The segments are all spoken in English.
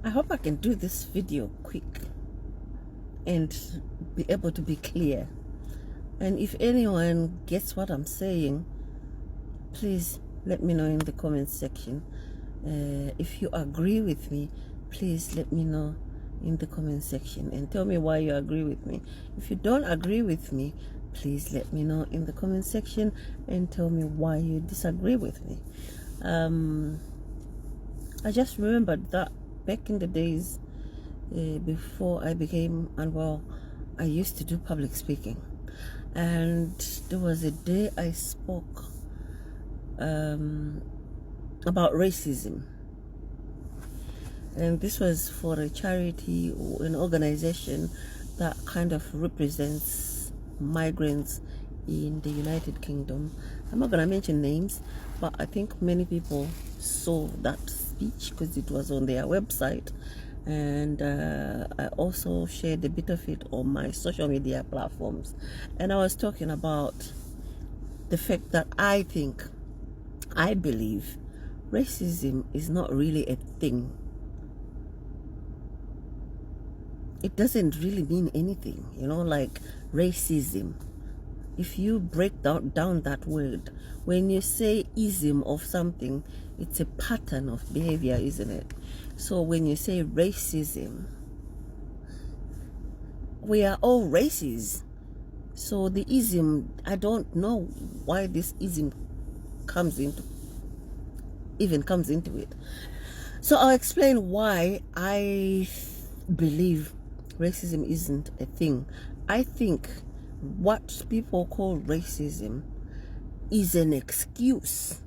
I hope I can do this video quick and be able to be clear. And if anyone gets what I'm saying, please let me know in the comments section. If you agree with me, please let me know in the comment section and tell me why you agree with me. If you don't agree with me, please let me know in the comment section and tell me why you disagree with me. I just remembered that back in the days before I became unwell, I used to do public speaking, and there was a day I spoke about racism, and this was for a charity or an organization that kind of represents migrants in the United Kingdom. I'm not going to mention names, but I think many people saw that speech because it was on their website, and I also shared a bit of it on my social media platforms. And I was talking about the fact that I believe racism is not really a thing. It doesn't really mean anything, like racism. If you break down that word, when you say ism of something, it's a pattern of behavior, isn't it? So when you say racism, we are all races. So the ism, I don't know why this ism comes into it. So I'll explain why I believe racism isn't a thing. I think what people call racism is an excuse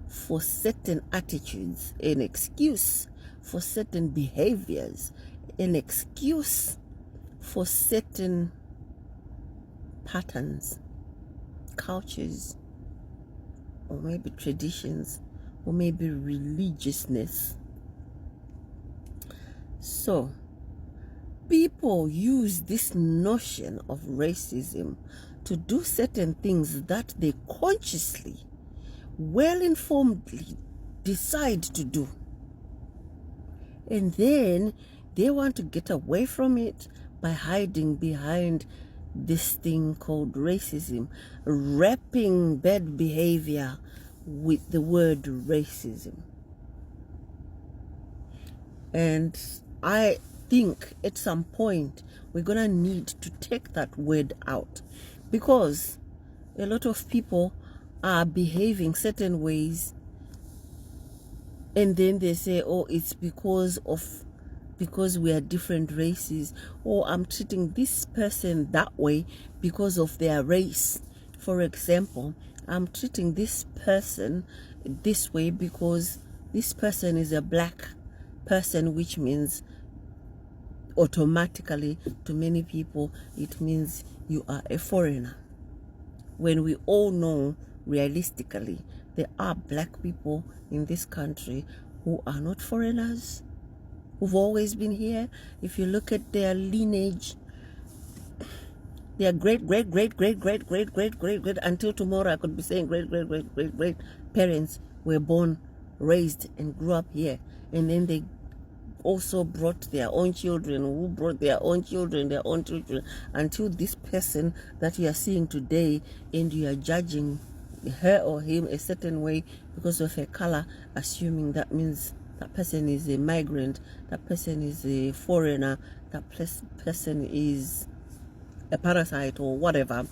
for certain attitudes, an excuse for certain behaviors, an excuse for certain patterns, cultures, or maybe traditions, or maybe religiousness. So people use this notion of racism to do certain things that they consciously, well-informedly decide to do. And then they want to get away from it by hiding behind this thing called racism, wrapping bad behavior with the word racism. And I think at some point we're gonna need to take that word out, because a lot of people are behaving certain ways, and then they say, oh, it's because we are different races, or I'm treating this person that way because of their race. For example, I'm treating this person this way because this person is a black person, which means automatically to many people it means you are a foreigner, when we all know realistically there are black people in this country who are not foreigners, who've always been here. If you look at their lineage, their great until tomorrow I could be saying great parents were born, raised and grew up here, and then they also brought their own children, who brought their own children, until this person that you are seeing today, and you are judging her or him a certain way because of her color, assuming that means that person is a migrant, that person is a foreigner, that person is a parasite or whatever.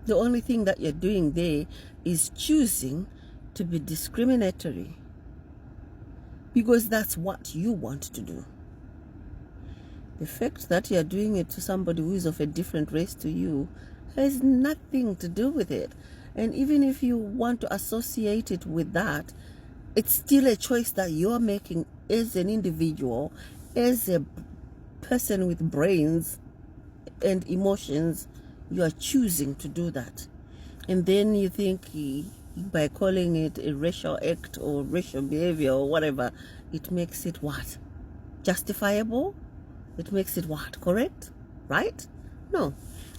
The only thing that you're doing there is choosing to be discriminatory, because that's what you want to do. The fact that you're doing it to somebody who is of a different race to you has nothing to do with it. And even if you want to associate it with that, it's still a choice that you're making as an individual, as a person with brains and emotions. You are choosing to do that. And then you think by calling it a racial act or racial behavior or whatever, it makes it what? Justifiable? It makes it what? Correct? Right? No.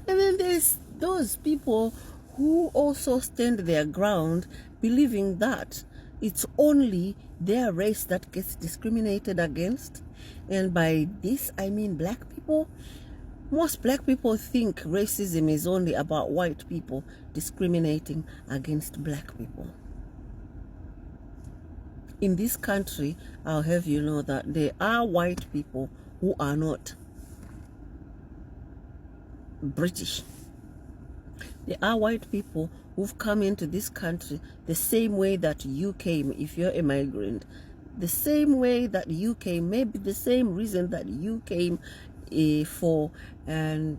And then there's those people who also stand their ground, believing that It's only their race that gets discriminated against. And by this, I mean black people. Most black people think racism is only about white people discriminating against black people. In this country, I'll have you know that there are white people who are not British. There are white people who've come into this country the same way that you came if you're a migrant. The same way that you came, maybe the same reason that you came for, and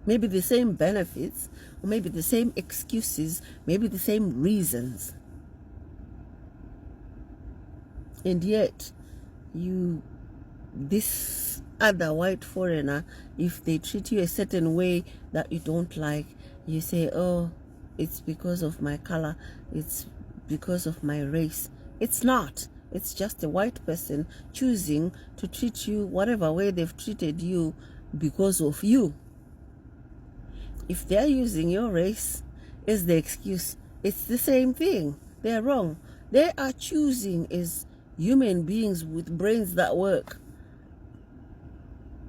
maybe the same benefits, or maybe the same excuses, maybe the same reasons. And yet, this other white foreigner, if they treat you a certain way that you don't like, you say, oh, it's because of my color, it's because of my race. It's not. It's just a white person choosing to treat you whatever way they've treated you because of you. If they're using your race as the excuse, it's the same thing. They're wrong. They are choosing as human beings with brains that work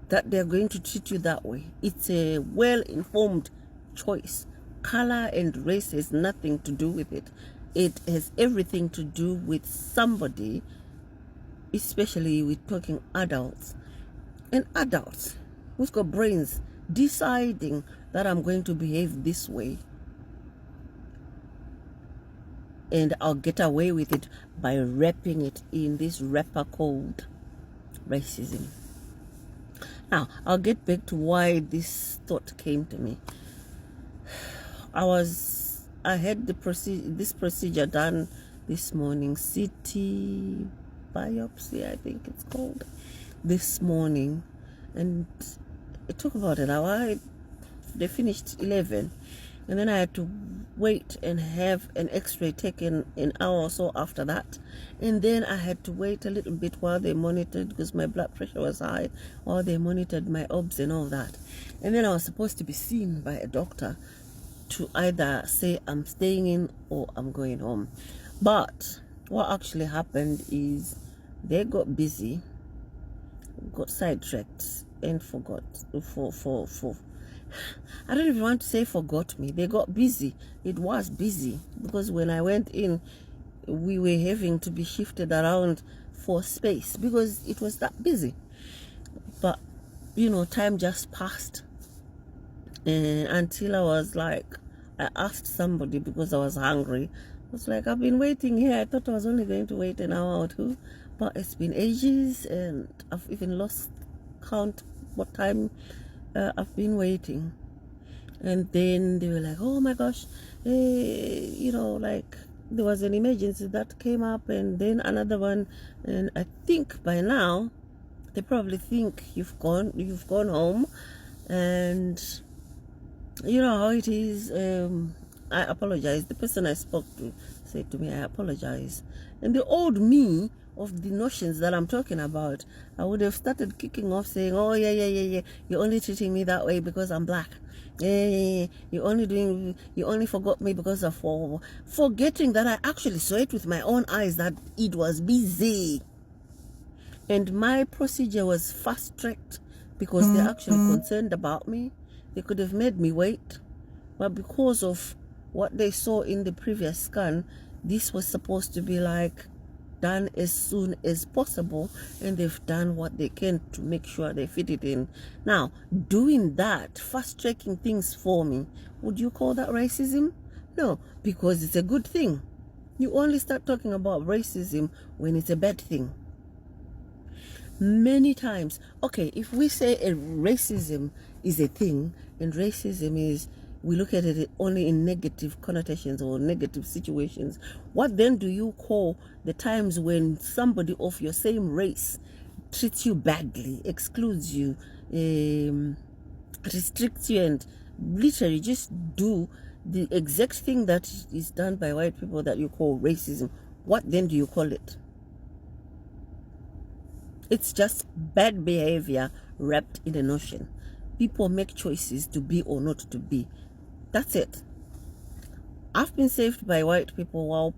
that they're going to treat you that way. It's a well-informed choice. Color and race has nothing to do with it. It has everything to do with somebody, especially with talking adults. And adults who's got brains deciding that I'm going to behave this way. And I'll get away with it by wrapping it in this wrapper called racism. Now, I'll get back to why this thought came to me. I had this procedure done this morning, CT biopsy, I think it's called, this morning, and it took about an hour. They finished 11, and then I had to wait and have an x-ray taken an hour or so after that, and then I had to wait a little bit while they monitored, because my blood pressure was high, while they monitored my obs and all that. And then I was supposed to be seen by a doctor to either say I'm staying in or I'm going home. But what actually happened is they got busy, got sidetracked, and forgot I don't even want to say forgot me. They got busy. It was busy, because when I went in, we were having to be shifted around for space because it was that busy. But time just passed, and until I was like, I asked somebody because I was hungry. I was like, I've been waiting here. I thought I was only going to wait an hour or two, but it's been ages, and I've even lost count what time I've been waiting. And then they were like, oh my gosh, like there was an emergency that came up, and then another one, and I think by now they probably think you've gone home. And you know how it is. I apologize. The person I spoke to said to me, I apologize. And the old me of the notions that I'm talking about, I would have started kicking off saying, oh yeah, you're only treating me that way because I'm black. Yeah, you only forgot me because of forgetting that I actually saw it with my own eyes, that it was busy. And my procedure was fast-tracked because they're actually concerned about me. They could have made me wait, but because of what they saw in the previous scan, this was supposed to be like done as soon as possible, and they've done what they can to make sure they fit it in. Now, doing that, fast-tracking things for me, would you call that racism? No, because it's a good thing. You only start talking about racism when it's a bad thing. Many times, okay, if we say a racism is a thing, and racism is, we look at it only in negative connotations or negative situations, what then do you call the times when somebody of your same race treats you badly, excludes you, restricts you, and literally just do the exact thing that is done by white people that you call racism? What then do you call it? It's just bad behavior wrapped in a notion. People make choices to be or not to be. That's it. I've been saved by white people while